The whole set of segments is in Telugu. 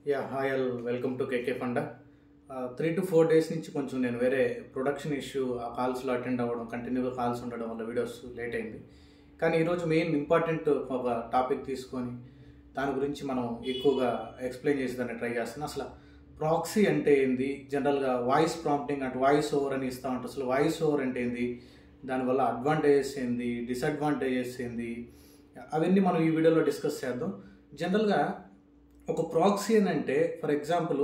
Hi all welcome to KK funda. 3 to 4 days నుంచి కొంచెం నేను వేరే ప్రొడక్షన్ ఇష్యూ ఆ కాల్స్లో అటెండ్ అవ్వడం, కంటిన్యూగా కాల్స్ ఉండడం వల్ల వీడియోస్ లేట్ అయింది. కానీ ఈరోజు మెయిన్ ఇంపార్టెంట్ ఒక టాపిక్ తీసుకొని దాని గురించి మనం ఎక్కువగా ఎక్స్ప్లెయిన్ చేసేదాన్ని ట్రై చేస్తున్నాను. అసలు ప్రాక్సీ అంటే ఏంది, జనరల్గా వాయిస్ ప్రాంప్టింగ్ అంటే వాయిస్ ఓవర్ అని ఇస్తూ ఉంటారు. అసలు వాయిస్ ఓవర్ అంటే ఏంది, దానివల్ల అడ్వాంటేజెస్ ఏంది, డిసడ్వాంటేజెస్ ఏంది, అవన్నీ మనం ఈ వీడియోలో డిస్కస్ చేద్దాం. జనరల్గా ఒక ప్రాక్సీ అని అంటే, ఫర్ ఎగ్జాంపుల్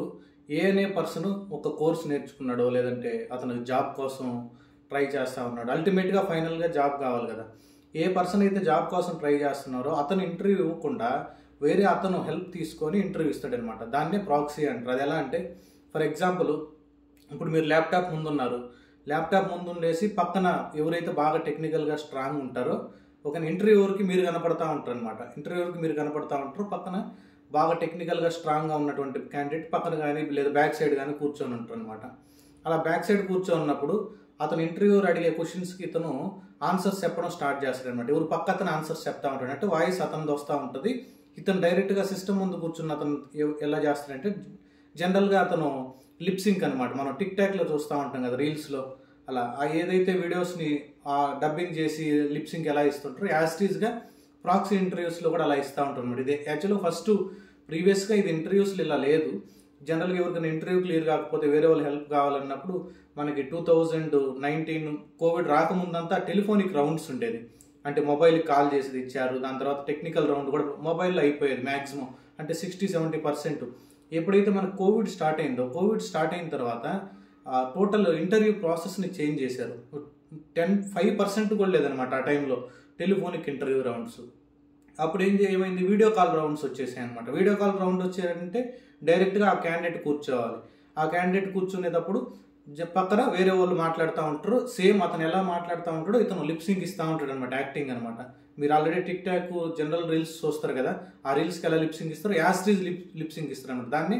అనే పర్సన్ ఒక కోర్స్ నేర్చుకున్నాడో, లేదంటే అతను జాబ్ కోసం ట్రై చేస్తూ ఉన్నాడు, అల్టిమేట్గా ఫైనల్గా జాబ్ కావాలి కదా. ఏ పర్సన్ అయితే జాబ్ కోసం ట్రై చేస్తున్నారో అతను ఇంటర్వ్యూ ఇవ్వకుండా వేరే అతను హెల్ప్ తీసుకొని ఇంటర్వ్యూ ఇస్తాడనమాట. దాన్నే ప్రాక్సీ అంటారు. అది ఎలా అంటే, ఫర్ ఎగ్జాంపుల్ ఇప్పుడు మీరు ల్యాప్టాప్ ముందున్నారు, ల్యాప్టాప్ ముందు ఉండేసి పక్కన ఎవరైతే బాగా టెక్నికల్గా స్ట్రాంగ్ ఉంటారో ఒక ఇంటర్వ్యూవర్కి మీరు కనపడతా ఉంటారు అనమాట. ఇంటర్వ్యూవర్కి మీరు కనపడతా ఉంటారు, పక్కన బాగా టెక్నికల్గా స్ట్రాంగ్గా ఉన్నటువంటి క్యాండిడేట్ పక్కన కానీ లేదా బ్యాక్ సైడ్ కానీ కూర్చొని ఉంటారు అనమాట. అలా బ్యాక్ సైడ్ కూర్చొని ఉన్నప్పుడు అతను ఇంటర్వ్యూర్ అడిగే క్వశ్చన్స్కి ఇతను ఆన్సర్స్ చెప్పడం స్టార్ట్ చేస్తాడు అనమాట. ఎవరు పక్క అతను ఆన్సర్స్ చెప్తా ఉంటాడు, అంటే వాయిస్ అతనిది వస్తూ ఉంటుంది. ఇతను డైరెక్ట్గా సిస్టమ్ ముందు కూర్చున్న అతను ఎలా చేస్తాడంటే, జనరల్గా అతను లిప్సింక్ అనమాట. మనం టిక్ టాక్లో చూస్తూ ఉంటాం కదా, రీల్స్లో. అలా ఏదైతే వీడియోస్ని డబ్బింగ్ చేసి లిప్సింక్ ఎలా ఇస్తుంటారో యాస్టీస్గా ప్రాక్సీ ఇంటర్వ్యూస్లో కూడా అలా ఇస్తూ ఉంటారు అనమాట. ఇది యాక్చువల్గా ఫస్ట్ ప్రీవియస్గా ఇది ఇంటర్వ్యూస్లో ఇలా లేదు. జనరల్గా ఎవరికైనా ఇంటర్వ్యూ క్లియర్ కాకపోతే వేరే వాళ్ళు హెల్ప్ కావాలన్నప్పుడు మనకి 2019 కోవిడ్ రాకముందంతా టెలిఫోనిక్ రౌండ్స్ ఉండేది. అంటే మొబైల్కి కాల్ చేసేది ఇచ్చారు. దాని తర్వాత టెక్నికల్ రౌండ్ కూడా మొబైల్లో అయిపోయేది మ్యాక్సిమం, అంటే 60-70%. ఎప్పుడైతే మనకు కోవిడ్ స్టార్ట్ అయిందో, కోవిడ్ స్టార్ట్ అయిన తర్వాత టోటల్ ఇంటర్వ్యూ ప్రాసెస్ని చేంజ్ చేశారు. 5% కూడా లేదనమాట ఆ టైంలో టెలిఫోనిక్ ఇంటర్వ్యూ రౌండ్స్. అప్పుడు ఏమైంది, వీడియో కాల్ రౌండ్స్ వచ్చేసాయి అనమాట. వీడియో కాల్ రౌండ్ వచ్చారంటే డైరెక్ట్గా ఆ క్యాండిడేట్ కూర్చోవాలి. ఆ క్యాండిడేట్ కూర్చునేటప్పుడు పక్కన వేరే వాళ్ళు మాట్లాడుతూ ఉంటారు. సేమ్ అతను ఎలా మాట్లాడుతూ ఉంటాడో ఇతను లిప్సింగ్ ఇస్తూ ఉంటాడు అనమాట, యాక్టింగ్ అనమాట. మీరు already tick talk general reels చూస్తారు కదా, ఆ రీల్స్కి ఎలా లిప్సింగ్ ఇస్తారు, యాస్ట్రీజ్ లిప్సింగ్ ఇస్తారు అనమాట. దాన్ని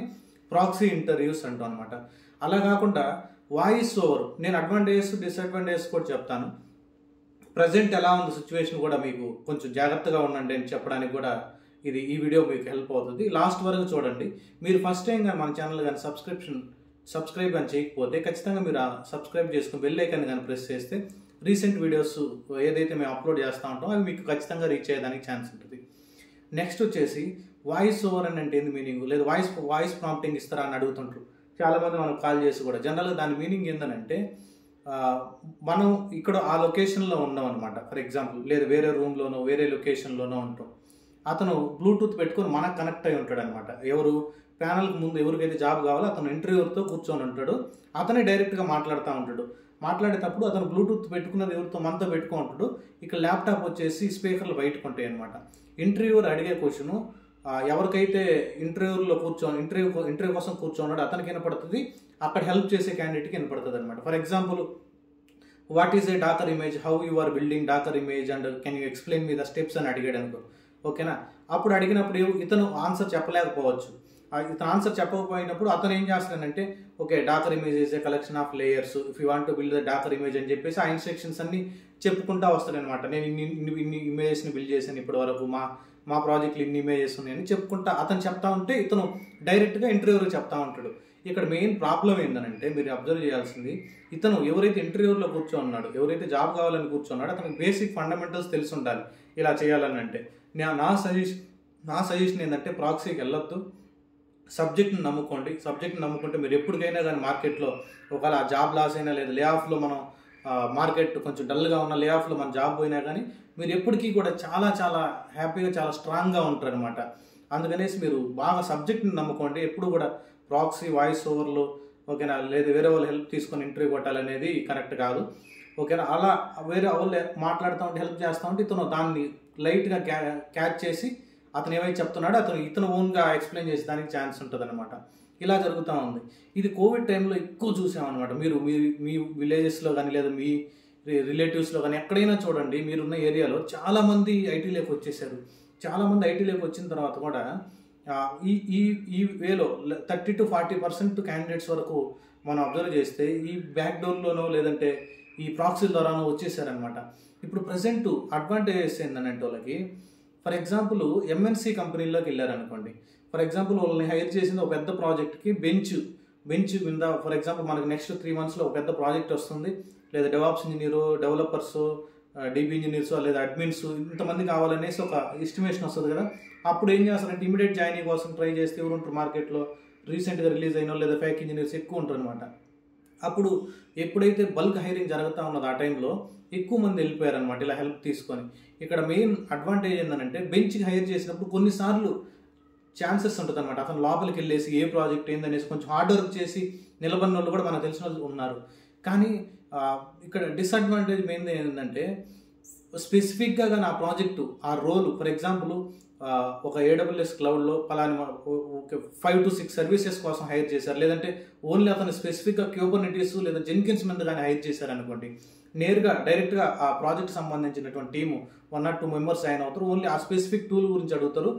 ప్రాక్సీ ఇంటర్వ్యూస్ అంటాం అనమాట. అలా కాకుండా వాయిస్ ఓవర్, నేను అడ్వాంటేజెస్ డిసడ్వాంటేజెస్ కూడా చెప్తాను. ప్రజెంట్ ఎలా ఉంది సిచ్యువేషన్ కూడా మీకు కొంచెం జాగ్రత్తగా ఉండండి అని చెప్పడానికి కూడా ఈ వీడియో మీకు హెల్ప్ అవుతుంది. లాస్ట్ వరకు చూడండి. మీరు ఫస్ట్ టైం కానీ మన ఛానల్ కానీ సబ్స్క్రైబ్ కానీ చేయకపోతే ఖచ్చితంగా మీరు సబ్స్క్రైబ్ చేసుకుని బెల్ ఐకాన్ కానీ ప్రెస్ చేస్తే రీసెంట్ వీడియోస్ ఏదైతే మేము అప్లోడ్ చేస్తూ ఉంటామో అవి మీకు ఖచ్చితంగా రీచ్ అయ్యేదానికి ఛాన్స్ ఉంటుంది. నెక్స్ట్ వచ్చేసి వాయిస్ ఓవర్ అని అంటే ఏంది మీనింగ్, లేదా వాయిస్ ప్రాంప్టింగ్ ఇస్తారా అని అడుగుతుంటారు చాలామంది మనకు కాల్ చేసి కూడా. జనరల్గా దాని మీనింగ్ ఏంటంటే, మనం ఇక్కడ ఆ లొకేషన్లో ఉన్నాం అనమాట. ఫర్ ఎగ్జాంపుల్ లేదా వేరే రూమ్లోనో వేరే లొకేషన్లోనో ఉంటాం. అతను బ్లూటూత్ పెట్టుకొని మనకు కనెక్ట్ అయి ఉంటాడు అనమాట. ఎవరు ప్యానల్కి ముందు ఎవరికైతే జాబ్ కావాలో అతను ఇంటర్వ్యూతో కూర్చొని ఉంటాడు. అతనే డైరెక్ట్గా మాట్లాడుతూ ఉంటాడు. మాట్లాడేటప్పుడు అతను బ్లూటూత్ పెట్టుకున్నది ఎవరితో మనతో పెట్టుకుంటాడు. ఇక్కడ ల్యాప్టాప్ వచ్చేసి స్పీకర్లు బయటకు ఉంటాయి అనమాట. ఇంటర్వ్యూర్ అడిగే క్వశ్చను ఎవరికైతే ఇంటర్వ్యూలో ఇంటర్వ్యూ కోసం కూర్చోన్నాడో అతనికి వినపడుతుంది, అక్కడ హెల్ప్ చేసే క్యాండిడేట్కి వినపడుతుంది అనమాట. For example, what is a docker image, how you are building docker image and can you explain me the steps అని అడిగాడు అనుకో, ఓకేనా. అప్పుడు అడిగినప్పుడు ఇతను ఆన్సర్ చెప్పలేకపోవచ్చు. ఇతను ఆన్సర్ చెప్పకపోయినప్పుడు అతను ఏం చేస్తాడంటే, okay docker image is a collection of layers, if you want to build the docker image అని చెప్పేసి ఆ ఇన్స్ట్రక్షన్స్ అన్ని చెప్పుకుంటా వస్తాడనమాట. నేను ఇన్ని ఇమేజెస్ని బిల్డ్ చేశాను ఇప్పటి వరకు, మా ప్రాజెక్ట్లు ఇన్ని ఇమేజెస్ ఉన్నాయని చెప్పుకుంటా అతను చెప్తా ఉంటే ఇతను డైరెక్ట్గా ఇంటర్వ్యూలో చెప్తా ఉంటాడు. ఇక్కడ మెయిన్ ప్రాబ్లం ఏంటంటే, మీరు అబ్జర్వ్ చేయాల్సింది, ఇతను ఎవరైతే ఇంటర్వ్యూలో కూర్చోన్నాడో, ఎవరైతే జాబ్ కావాలని కూర్చోన్నాడో అతనికి బేసిక్ ఫండమెంటల్స్ తెలిసి ఉండాలి ఇలా చేయాలని. అంటే నా సజెషన్ ఏంటంటే, ప్రాక్సీకి వెళ్ళొద్దు, సబ్జెక్ట్ని నమ్ముకోండి. సబ్జెక్ట్ని నమ్ముకుంటే మీరు ఎప్పటికైనా కానీ మార్కెట్లో ఒకవేళ జాబ్ లాస్ అయినా లేదా లే ఆఫ్లో మనం మార్కెట్ కొంచెం డల్గా ఉన్న లే ఆఫ్లో మన జాబ్ పోయినా కానీ మీరు ఎప్పటికీ కూడా చాలా చాలా హ్యాపీగా చాలా స్ట్రాంగ్గా ఉంటారు అనమాట. అందుకనేసి మీరు బాగా సబ్జెక్ట్ని నమ్ముకోండి. ఎప్పుడు కూడా ప్రాక్సీ వాయిస్ ఓవర్లు, ఓకేనా, లేదా వేరే వాళ్ళు హెల్ప్ తీసుకొని ఇంటర్వ్యూ కొట్టాలనేది కరెక్ట్ కాదు, ఓకేనా. అలా వేరే వాళ్ళు మాట్లాడుతూ ఉంటే హెల్ప్ చేస్తూ ఉంటే ఇతను దాన్ని లైట్గా క్యాచ్ చేసి అతను ఏమైతే చెప్తున్నాడో ఇతను ఓన్గా ఎక్స్ప్లెయిన్ చేసే దానికి ఛాన్స్ ఉంటుంది అనమాట. ఇలా జరుగుతూ ఉంది. ఇది కోవిడ్ టైంలో ఎక్కువ చూసామన్నమాట. మీరు మీ విలేజెస్లో కానీ లేదా మీ రిలేటివ్స్లో కానీ ఎక్కడైనా చూడండి, మీరున్న ఏరియాలో చాలామంది ఐటీలోకి వచ్చేసారు. చాలామంది ఐటీలోకి వచ్చిన తర్వాత కూడా ఈ వేలో 30-40% క్యాండిడేట్స్ వరకు మనం అబ్జర్వ్ చేస్తే ఈ బ్యాక్ డోర్లోనో లేదంటే ఈ ప్రాక్సీ ద్వారానో వచ్చేసారనమాట. ఇప్పుడు ప్రజెంట్ అడ్వాంటేజెస్ ఏంటంటే వాళ్ళకి, ఫర్ ఎగ్జాంపుల్ ఎంఎన్సీ కంపెనీలోకి వెళ్ళారనుకోండి, ఫర్ ఎగ్జాంపుల్ వాళ్ళని హైర్ చేసింది ఒక పెద్ద ప్రాజెక్ట్కి బెంచ్ మీద ఫర్ ఎగ్జాంపుల్ మనకి నెక్స్ట్ 3 monthsలో ఒక పెద్ద ప్రాజెక్ట్ వస్తుంది, లేదా devops engineer, developers, DB engineers లేదా అడ్మిన్స్ ఇంతమంది కావాలనేసి ఒక ఎస్టిమేషన్ వస్తుంది కదా. అప్పుడు ఏం చేస్తారంటే ఇమీడియట్ జాయినింగ్ కోసం ట్రై చేస్తే ఎవరు ఉంటారు మార్కెట్లో, రీసెంట్గా రిలీజ్ అయిన లేదా ఫేక్ ఇంజనీర్స్ ఎక్కువ ఉంటారు అనమాట. అప్పుడు ఎప్పుడైతే బల్క్ హైరింగ్ జరుగుతూ ఉన్నదో ఆ టైంలో ఎక్కువ మంది వెళ్ళిపోయారు అనమాట ఇలా హెల్ప్ తీసుకొని. ఇక్కడ మెయిన్ అడ్వాంటేజ్ ఏంటంటే బెంచ్కి హైర్ చేసినప్పుడు కొన్నిసార్లు ఛాన్సెస్ ఉంటుంది అనమాట. అతను లోపలికి వెళ్ళేసి ఏ ప్రాజెక్ట్ ఏందనేసి కొంచెం హార్డ్ వర్క్ చేసి నిలబడిన వాళ్ళు కూడా మనకు తెలిసిన వాళ్ళు ఉన్నారు. కానీ ఇక్కడ డిసడ్వాంటేజ్ మెయిన్ ఏంటంటే స్పెసిఫిక్గా నా ప్రాజెక్టు ఆ రోల్ ఫర్ ఎగ్జాంపుల్ ఒక AWS క్లౌడ్లో పలాని 5 to 6 సర్వీసెస్ కోసం హైర్ చేశారు, లేదంటే ఓన్లీ అతను స్పెసిఫిక్గా క్యూబర్నెటీస్ లేదా జెన్కిన్స్ మీద కానీ హైర్ చేశారు అనుకోండి, డైరెక్ట్గా ఆ ప్రాజెక్ట్ సంబంధించినటువంటి టీము 1 or 2 members ఆయన అవుతారు. ఓన్లీ ఆ స్పెసిఫిక్ టూల్ గురించి అడుగుతారు.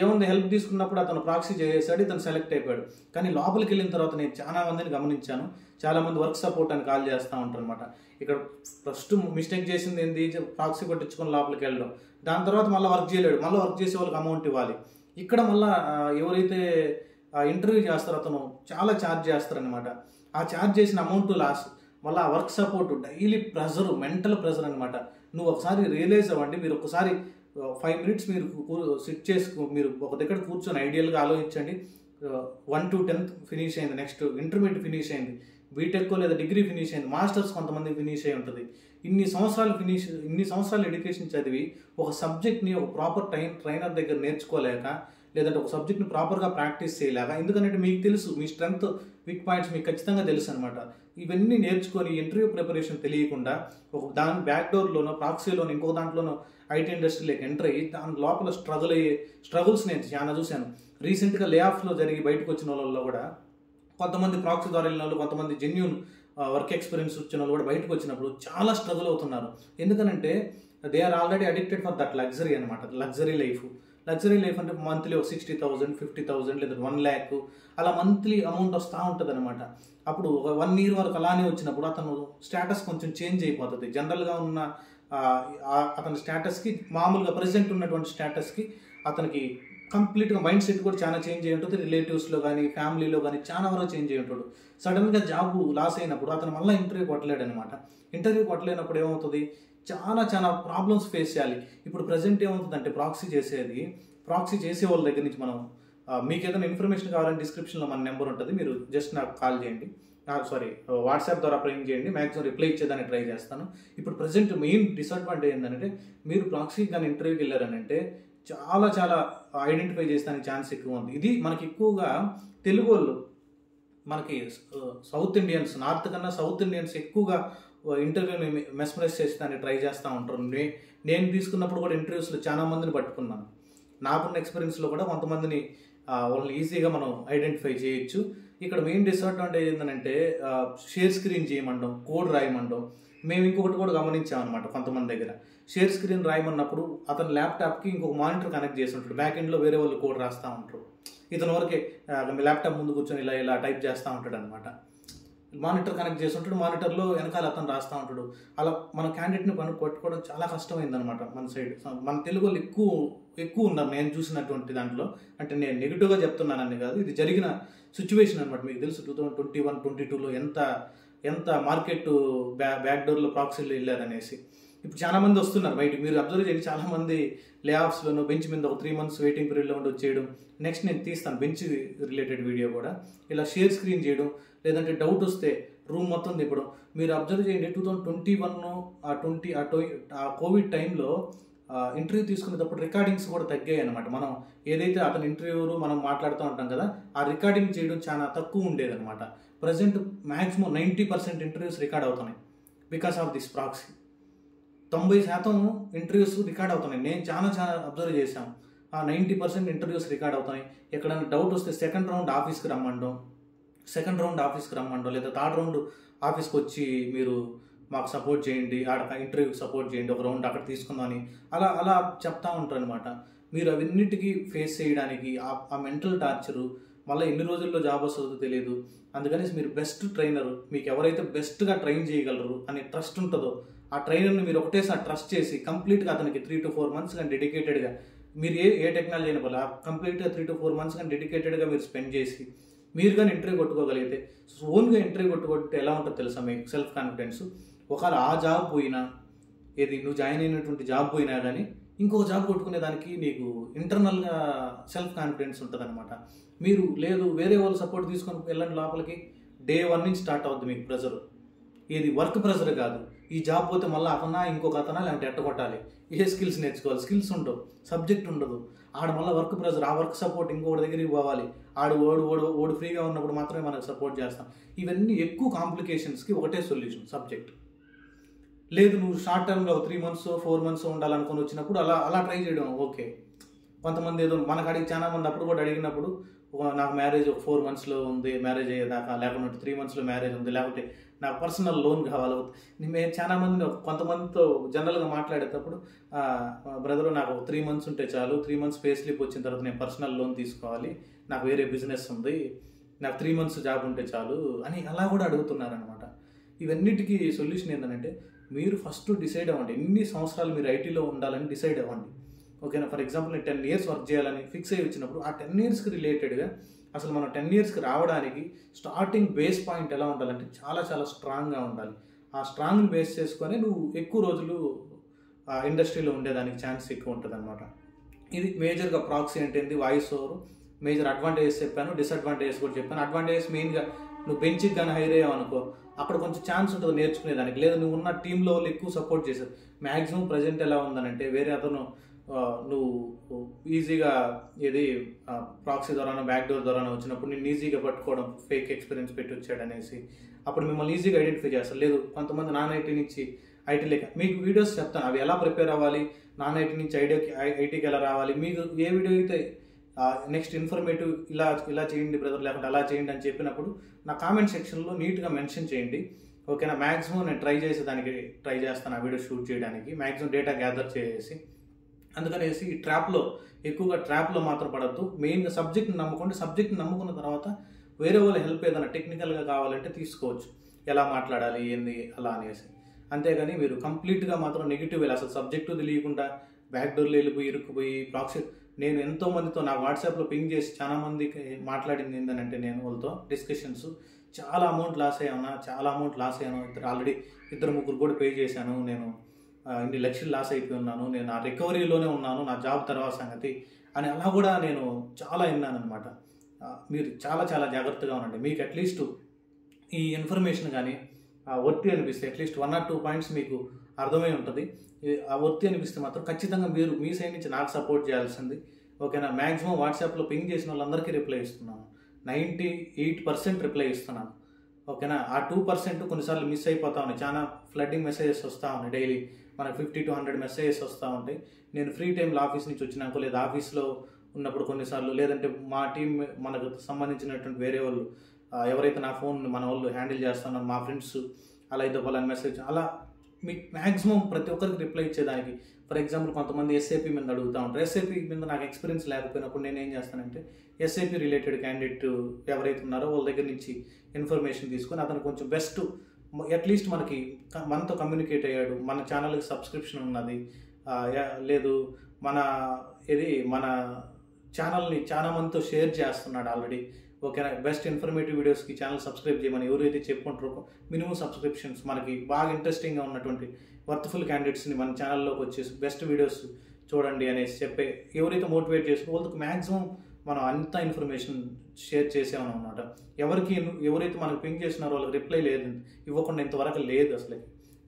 ఏముంది హెల్ప్ తీసుకున్నప్పుడు అతను ప్రాక్సీ చేసాడు, ఇతను సెలెక్ట్ అయిపోయాడు. కానీ లోపలికి వెళ్ళిన తర్వాత నేను చాలా మందిని గమనించాను, చాలా మంది వర్క్ సపోర్ట్ అని కాల్ చేస్తూ ఉంటారు అనమాట. ఇక్కడ ఫస్ట్ మిస్టేక్ చేసింది ఏంది, ప్రాక్సీ కొట్టించుకొని లోపలికి వెళ్ళడం, దాని తర్వాత మళ్ళీ వర్క్ చేయలేడు, మళ్ళీ వర్క్ చేసే వాళ్ళకి అమౌంట్ ఇవ్వాలి. ఇక్కడ మళ్ళీ ఎవరైతే ఇంటర్వ్యూ చేస్తారో అతను చాలా ఛార్జ్ చేస్తారనమాట. ఆ ఛార్జ్ చేసిన అమౌంట్ లాస్, మళ్ళీ ఆ work support, daily pressure, mental pressure అనమాట. నువ్వు ఒకసారి రియలైజ్ అవ్వండి, మీరు ఒకసారి 5 minutes మీరు సిట్ చేసుకు మీరు ఒక దగ్గర కూర్చొని ఐడియల్గా ఆలోచించండి. 1 to 10th ఫినిష్ అయింది, నెక్స్ట్ ఇంటర్మీడియట్ ఫినిష్ అయింది, బీటెక్ లేదా డిగ్రీ ఫినిష్ అయింది, మాస్టర్స్ కొంతమంది ఫినిష్ అయి ఉంటుంది. ఇన్ని సంవత్సరాలు ఎడ్యుకేషన్ చదివి ఒక సబ్జెక్ట్ని ఒక ప్రాపర్ ట్రైనర్ దగ్గర నేర్చుకోలేక, లేదంటే ఒక సబ్జెక్ట్ని ప్రాపర్గా ప్రాక్టీస్ చేయలేక, ఎందుకంటే మీకు తెలుసు మీ స్ట్రెంగ్త్ వీక్ పాయింట్స్ మీకు ఖచ్చితంగా తెలుసు అనమాట. ఇవన్నీ నేర్చుకొని ఇంటర్వ్యూ ప్రిపరేషన్ తెలియకుండా ఒక దాని బ్యాక్డోర్లోనో ప్రాక్సీలోనో ఇంకొక దాంట్లోనో ఐటీ ఇండస్ట్రీలోకి ఎంటర్ అయ్యి దాని లోపల స్ట్రగుల్స్ నేను చాలా చూశాను. రీసెంట్గా లే ఆఫ్లో జరిగి బయటకు వచ్చిన వాళ్ళలో కూడా కొంతమంది ప్రాక్సీ ద్వారా వెళ్ళిన వాళ్ళు, కొంతమంది జెన్యూన్ వర్క్ ఎక్స్పీరియన్స్ వచ్చిన వాళ్ళు కూడా బయటకు వచ్చినప్పుడు చాలా స్ట్రగుల్ అవుతున్నారు. ఎందుకనంటే they are already addicted for that luxury అనమాట. లగ్జరీ లైఫ్ అంటే మంత్లీ ఒక 60,000, 50,000 లేదా 1 lakh అలా మంత్లీ అమౌంట్ వస్తూ ఉంటుంది అనమాట. అప్పుడు ఒక 1 year వరకు అలానే వచ్చినప్పుడు అతను స్టేటస్ కొంచెం చేంజ్ అయిపోతుంది. జనరల్గా ఉన్న అతని స్టేటస్కి మామూలుగా ప్రెసెంట్ ఉన్నటువంటి స్టేటస్కి అతనికి కంప్లీట్గా మైండ్ సెట్ కూడా చాలా చేంజ్ అయ్యి ఉంటుంది. రిలేటివ్స్లో కానీ ఫ్యామిలీలో కానీ చాలా వరకు చేంజ్ అయ్యి ఉంటాడు. సడన్గా జాబ్ లాస్ అయినప్పుడు అతను మళ్ళీ ఇంటర్వ్యూ కొట్టలేడు అనమాట. ఇంటర్వ్యూ కొట్టలేనప్పుడు ఏమవుతుంది, చాలా ప్రాబ్లమ్స్ ఫేస్ చేయాలి. ఇప్పుడు ప్రజెంట్ ఏమవుతుందంటే ప్రాక్సీ చేసే వాళ్ళ దగ్గర నుంచి మనం మీకు ఏదైనా ఇన్ఫర్మేషన్ కావాలంటే డిస్క్రిప్షన్లో మన నెంబర్ ఉంటుంది, మీరు జస్ట్ నాకు కాల్ చేయండి, వాట్సాప్ ద్వారా ప్రింగ్ చేయండి, మ్యాక్సిమం రిప్లై ఇచ్చేదాన్ని ట్రై చేస్తాను. ఇప్పుడు ప్రజెంట్ మెయిన్ డిసడ్వాంటేజ్ ఏంటంటే మీరు ప్రాక్సీ కానీ ఇంటర్వ్యూకి వెళ్ళారనంటే చాలా ఐడెంటిఫై చేసేదానికి ఛాన్స్ ఎక్కువ ఉంది. ఇది మనకి ఎక్కువగా తెలుగు వాళ్ళు, మనకి సౌత్ ఇండియన్స్, నార్త్ కన్నా సౌత్ ఇండియన్స్ ఎక్కువగా ఇంటర్వ్యూని మెస్మరైజ్ చేసేదాన్ని ట్రై చేస్తూ ఉంటారు. నేను తీసుకున్నప్పుడు కూడా ఇంటర్వ్యూస్లో చాలా మందిని పట్టుకున్నాను. నాకున్న ఎక్స్పీరియన్స్లో కూడా కొంతమందిని వాళ్ళని ఈజీగా మనం ఐడెంటిఫై చేయొచ్చు. ఇక్కడ మెయిన్ డిసడ్వాంటేజ్ ఏంటంటే షేర్ స్క్రీన్ చేయమంటాం, కోడ్ రాయమంటాం. మేము ఇంకొకటి కూడా గమనించామన్నమాట, కొంతమంది దగ్గర షేర్ స్క్రీన్ రాయమన్నప్పుడు అతని ల్యాప్టాప్కి ఇంకొక మానిటర్ కనెక్ట్ చేసి ఉంటాడు, బ్యాక్ ఎండ్లో వేరే వాళ్ళు కోడ్ రాస్తూ ఉంటారు. ఇతని వరకే ల్యాప్టాప్ ముందు కూర్చొని ఇలా టైప్ చేస్తూ ఉంటాడు అనమాట. మానిటర్ కనెక్ట్ చేసి ఉంటాడు, మానిటర్లో వెనకాల అతను రాస్తూ ఉంటాడు. అలా మన క్యాండిడేట్ని పట్టుకోవడం చాలా కష్టమైంది అనమాట. మన సైడ్ మన తెలుగు వాళ్ళు ఎక్కువ ఉన్నారు నేను చూసినటువంటి దాంట్లో. అంటే నేను నెగిటివ్గా చెప్తున్నానని కాదు, ఇది జరిగిన సిచ్యువేషన్ అనమాట. మీకు తెలుసు 2021, 2022లో ఎంత మార్కెట్ బ్యాక్డోర్లో ప్రాక్సీలు వెళ్ళారనేసి. ఇప్పుడు చాలా మంది వస్తున్నారు బయట, మీరు అబ్జర్వ్ చేయండి, చాలా మంది లే ఆఫ్స్లోనూ బెంచ్ మీద ఒక 3 months వెయిటింగ్ పీరియడ్లో ఉండి వచ్చేయడం. నెక్స్ట్ నేను తీస్తాను బెంచ్ రిలేటెడ్ వీడియో కూడా. ఇలా షేర్ స్క్రీన్ చేయడం, లేదంటే డౌట్ వస్తే రూమ్ మొత్తం తిప్పడం. మీరు అబ్జర్వ్ చేయండి 2021 ఆ కోవిడ్ టైంలో ఇంటర్వ్యూ తీసుకునేటప్పుడు రికార్డింగ్స్ కూడా తగ్గాయి అనమాట. మనం ఏదైతే అతని ఇంటర్వ్యూలు మనం మాట్లాడుతూ ఉంటాం కదా, ఆ రికార్డింగ్ చేయడం చాలా తక్కువ ఉండేది అనమాట. ప్రజెంట్ మ్యాక్సిమం 90% ఇంటర్వ్యూస్ రికార్డ్ అవుతున్నాయి because of this proxy. 90% interviews record అవుతున్నాయి. నేను చాలా అబ్జర్వ్ చేశాను. ఆ 90% ఇంటర్వ్యూస్ రికార్డ్ అవుతున్నాయి. ఎక్కడైనా డౌట్ వస్తే సెకండ్ రౌండ్ ఆఫీస్కి రమ్మంటాం, లేదా థర్డ్ రౌండ్ ఆఫీస్కి వచ్చి మీరు మాకు సపోర్ట్ చేయండి, ఆడ ఇంటర్వ్యూకి సపోర్ట్ చేయండి, ఒక రౌండ్ అక్కడ తీసుకుందామని అలా చెప్తా ఉంటారు అనమాట. మీరు అవన్నిటికీ ఫేస్ చేయడానికి ఆ మెంటల్ టార్చరు, మళ్ళీ ఎన్ని రోజుల్లో జాబ్ వస్తుందో తెలియదు. అందుకని మీరు బెస్ట్ ట్రైనర్, మీకు ఎవరైతే బెస్ట్గా ట్రైన్ చేయగలరు అనే ట్రస్ట్ ఉంటుందో ఆ ట్రైనర్ని మీరు ఒకటేసారి ట్రస్ట్ చేసి కంప్లీట్గా అతనికి 3 to 4 months కానీ డెడికేటెడ్గా మీరు ఏ టెక్నాలజీ అయినా పర్లేదు కంప్లీట్గా 3 to 4 months కానీ డెడికేటెడ్గా మీరు స్పెండ్ చేసి మీరు కానీ ఇంటర్వ్యూ కొట్టుకోగలిగితే, ఓన్గా ఇంటర్వ్యూ కొట్టుకుంటే ఎలా ఉంటుందో తెలుసా మీకు సెల్ఫ్ కాన్ఫిడెన్స్. ఒకవేళ ఆ జాబ్ పోయినా, ఏది నువ్వు జాయిన్ అయినటువంటి జాబ్ పోయినా కానీ ఇంకొక జాబ్ కొట్టుకునే దానికి నీకు ఇంటర్నల్గా సెల్ఫ్ కాన్ఫిడెన్స్ ఉంటుంది అనమాట. మీరు లేదు వేరే వాళ్ళు సపోర్ట్ తీసుకొని వెళ్ళండి లోపలికి, Day 1 నుంచి స్టార్ట్ అవుద్ది మీకు ప్రెజర్. ఇది వర్క్ ప్రెజర్ కాదు. ఈ జాబ్ పోతే మళ్ళీ అతనా ఇంకొక అతనా లేదంటే ఎట్టగొట్టాలి, ఏ స్కిల్స్ నేర్చుకోవాలి, స్కిల్స్ ఉండవు, సబ్జెక్ట్ ఉండదు, ఆడ మళ్ళీ వర్క్ ప్రెజర్, ఆ వర్క్ సపోర్ట్ ఇంకొకటి దగ్గరికి పోవాలి, ఓడు ఫ్రీగా ఉన్నప్పుడు మాత్రమే మనకు సపోర్ట్ చేస్తాం. ఇవన్నీ ఎక్కువ కాంప్లికేషన్స్కి ఒకటే సొల్యూషన్, సబ్జెక్ట్. లేదు నువ్వు షార్ట్ టర్మ్లో 3 months 4 months ఉండాలనుకుని వచ్చినప్పుడు అలా ట్రై చేయడం ఓకే. కొంతమంది ఏదో మనకు చాలా మంది అప్పుడు కూడా అడిగినప్పుడు నాకు మ్యారేజ్ 4 monthsలో ఉంది, మ్యారేజ్ అయ్యేదాకా, లేకుంటే 3 monthsలో మ్యారేజ్ ఉంది, లేకపోతే నాకు పర్సనల్ లోన్ కావాలి. మేము చాలా మంది కొంతమందితో జనరల్గా మాట్లాడేటప్పుడు బ్రదరు నాకు 3 months ఉంటే చాలు, 3 months పే స్లిప్ వచ్చిన తర్వాత నేను పర్సనల్ లోన్ తీసుకోవాలి, నాకు వేరే బిజినెస్ ఉంది, నాకు 3 months జాబ్ ఉంటే చాలు అని అలా కూడా అడుగుతున్నారనమాట. ఇవన్నిటికీ సొల్యూషన్ ఏంటంటే మీరు ఫస్ట్ డిసైడ్ అవ్వండి, ఎన్ని సంవత్సరాలు మీరు ఐటీలో ఉండాలని డిసైడ్ అవ్వండి. ఓకేనా, ఫర్ ఎగ్జాంపుల్ నేను 10 years వర్క్ చేయాలని ఫిక్స్ అయ్యి వచ్చినప్పుడు ఆ 10 yearsకి రిలేటెడ్గా అసలు మనం 10 yearsకి రావడానికి స్టార్టింగ్ బేస్ పాయింట్ ఎలా ఉండాలంటే చాలా చాలా స్ట్రాంగ్గా ఉండాలి. ఆ స్ట్రాంగ్ని బేస్ చేసుకొని నువ్వు ఎక్కువ రోజులు ఇండస్ట్రీలో ఉండేదానికి ఛాన్స్ ఎక్కువ ఉంటుంది అనమాట. ఇది మేజర్గా ప్రాక్సీ అంటే వాయిస్ ఓవర్ మేజర్ అడ్వాంటేజెస్ చెప్పాను, డిసడ్వాంటేజెస్ కూడా చెప్పాను. అడ్వాంటేజెస్ మెయిన్గా నువ్వు బెంచ్కి కానీ హైర్ అయ్యావు అనుకో, అక్కడ కొంచెం ఛాన్స్ ఉంటుంది నేర్చుకునేదానికి. లేదా నువ్వు ఉన్న టీంలో వాళ్ళు ఎక్కువ సపోర్ట్ చేశారు. మ్యాక్సిమం ప్రజెంట్ ఎలా ఉందనంటే వేరే అతను నువ్వు ఈజీగా ఏది ప్రాక్సీ ద్వారానో బ్యాక్ డోర్ ద్వారానో వచ్చినప్పుడు నేను ఈజీగా పట్టుకోవడం, ఫేక్ ఎక్స్పీరియన్స్ పెట్టి వచ్చాడు అనేసి అప్పుడు మిమ్మల్ని ఈజీగా ఐడెంటిఫై చేస్తారు. లేదు కొంతమంది నాన్ ఐటీ నుంచి ఐటీ లేక మీకు వీడియోస్ చెప్తాను, అవి ఎలా ప్రిపేర్ అవ్వాలి, నాన్ ఐటీ నుంచి ఐటీకి ఎలా రావాలి, మీకు ఏ వీడియో అయితే నెక్స్ట్ ఇన్ఫర్మేటివ్ ఇలా చేయండి బ్రదర్, లేకపోతే అలా చేయండి అని చెప్పినప్పుడు నా కామెంట్ సెక్షన్లో నీట్గా మెన్షన్ చేయండి. ఓకేనా, మ్యాక్సిమం నేను ట్రై చేస్తాను ఆ వీడియో షూట్ చేయడానికి, మ్యాక్సిమం డేటా గ్యాదర్ చేసి. అందుకనేసి ఈ ఎక్కువగా ట్రాప్లో మాత్రం పడద్దు. మెయిన్గా సబ్జెక్ట్ని నమ్ముకోండి. సబ్జెక్ట్ని నమ్ముకున్న తర్వాత వేరే వాళ్ళ హెల్ప్ ఏదైనా టెక్నికల్గా కావాలంటే తీసుకోవచ్చు, ఎలా మాట్లాడాలి ఏంది అలా అనేసి. అంతేగాని మీరు కంప్లీట్గా మాత్రం నెగిటివ్ వెళ్ళి అసలు సబ్జెక్టు తెలియకుండా బ్యాక్ డోర్లో వెళ్ళిపోయి ఇరుక్కుపోయి ప్రాక్సీ. నేను ఎంతోమందితో నాకు వాట్సాప్లో పింగ్ చేసి చాలా మందికి మాట్లాడింది ఏంటంటే నేను వాళ్ళతో డిస్కషన్స్ చాలా అమౌంట్ లాస్ అయ్యాను, ఆల్రెడీ 2-3 కూడా పే చేశాను, నేను ఇన్ని లక్షలు లాస్ అయిపోయి ఉన్నాను, నేను ఆ రికవరీలోనే ఉన్నాను, నా జాబ్ తర్వాత సంగతి అని అలా కూడా నేను చాలా విన్నాను అనమాట. మీరు చాలా చాలా జాగ్రత్తగా ఉండండి. మీకు అట్లీస్ట్ ఈ ఇన్ఫర్మేషన్ కానీ వర్తి అనిపిస్తే అట్లీస్ట్ 1 or 2 points మీకు అర్థమై ఉంటుంది. ఆ వర్తి అనిపిస్తే మాత్రం ఖచ్చితంగా మీరు మీ సైడ్ నుంచి నాకు సపోర్ట్ చేయాల్సింది. ఓకేనా, మ్యాక్సిమం వాట్సాప్లో పింగ్ చేసిన వాళ్ళందరికీ రిప్లై ఇస్తున్నాను, 98% రిప్లై ఇస్తున్నాను. ఓకేనా, ఆ 2% కొన్నిసార్లు మిస్ అయిపోతా ఉన్నాయి. చాలా ఫ్లడ్డింగ్ మెసేజెస్ వస్తూ ఉన్నాయి, డైలీ మనకు 50 to 100 మెసేజెస్ వస్తూ ఉంటాయి. నేను ఫ్రీ టైంలో ఆఫీస్ నుంచి వచ్చినాకో లేదా ఆఫీస్లో ఉన్నప్పుడు కొన్నిసార్లు, లేదంటే మా టీం మనకు సంబంధించినటువంటి వేరే వాళ్ళు ఎవరైతే నా ఫోన్ మన వాళ్ళు హ్యాండిల్ చేస్తున్నారు మా ఫ్రెండ్స్, అలా అయితే వాళ్ళని మెసేజ్ అలా మీకు మ్యాక్సిమం ప్రతి ఒక్కరికి రిప్లై ఇచ్చేదానికి. ఫర్ ఎగ్జాంపుల్ కొంతమంది ఎస్ఏపీ మీద అడుగుతూ ఉంటారు. ఎస్ఏపీ మీద నాకు ఎక్స్పీరియన్స్ లేకపోయినప్పుడు నేను ఏం చేస్తానంటే ఎస్ఏపీ రిలేటెడ్ క్యాండిడేట్ ఎవరైతే ఉన్నారో వాళ్ళ దగ్గర నుంచి ఇన్ఫర్మేషన్ తీసుకొని అతను కొంచెం బెస్ట్ అట్లీస్ట్ మనతో కమ్యూనికేట్ అయ్యాడు, మన ఛానల్కి సబ్స్క్రిప్షన్ ఉన్నది, లేదు మన ఛానల్ని చాలా మందితో షేర్ చేస్తున్నాడు ఆల్రెడీ. ఓకేనా, బెస్ట్ ఇన్ఫర్మేటివ్ వీడియోస్కి ఛానల్ సబ్స్క్రైబ్ చేయమని ఎవరైతే చెప్పుకుంటారో మినిమం సబ్స్క్రిప్షన్స్ మనకి బాగా ఇంట్రెస్టింగ్గా ఉన్నటువంటి వర్త్ఫుల్ క్యాండిడేట్స్ని మన ఛానల్లోకి వచ్చేసి బెస్ట్ వీడియోస్ చూడండి అనేసి చెప్పే ఎవరైతే మోటివేట్ చేసి వాళ్ళకి మ్యాక్సిమం మనం అంత ఇన్ఫర్మేషన్ షేర్ చేసామన్నమాట. ఎవరైతే మనకు పింక్ చేసినారో వాళ్ళకి రిప్లై ఇవ్వకుండా ఇంతవరకు లేదు. అసలు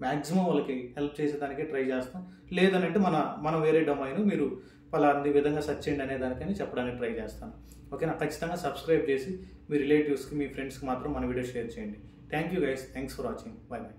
మ్యాక్సిమం వాళ్ళకి హెల్ప్ చేసేదానికే ట్రై చేస్తాం. లేదనంటే మన వేరే డొమైన్ మీరు పలాంటి విధంగా సెర్చ్ చేయండి అనే దానికని చెప్పడానికి ట్రై చేస్తాను. ఓకేనా, ఖచ్చితంగా సబ్స్క్రైబ్ చేసి మీ రిలేటివ్స్కి మీ ఫ్రెండ్స్కి మాత్రం మన వీడియో షేర్ చేయండి. Thank you guys, thanks for watching, by by.